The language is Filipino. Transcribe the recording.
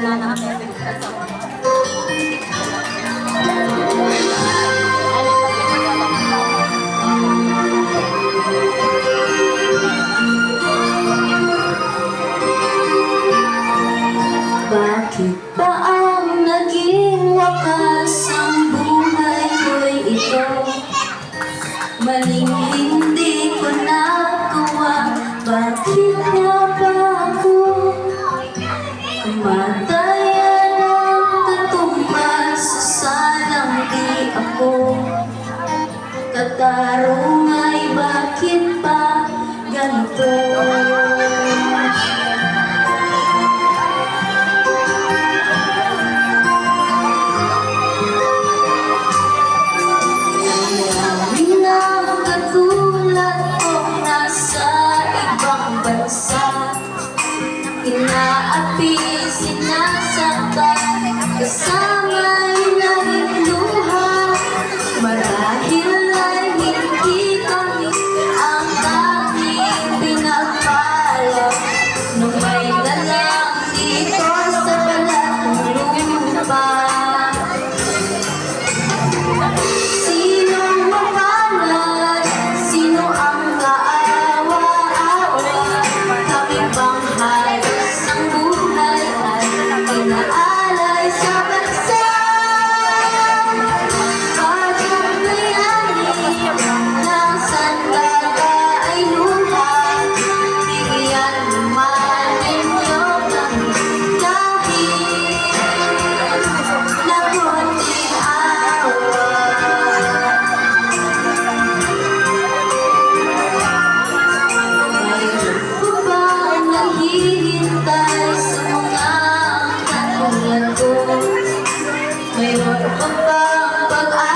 Bakit ba ang naging wakas ang buhay ko'y ito? Maling hindi ko nagawa, bakit nga ba ako kumatayan ng katumbas sa salang di ako? Katarong ay bakit pa ganito? Inaapi, sinasaktan, kasama ilang luha. Marahil ay hindi kami ang tanging pinagpala nung may lalang dito sa balat ng lupa. Sinong mapalad? Sino ang kaawa-awa? Kami bang halos ang buhay ay inaalay sa bansa? Bakit mayani ng sandata ay luha? Bigyan naman ninyo kami kahit na konting awa. Mayroon po ba naghihintay sa mga katulad ko? Mayroon pa bang pag-asa?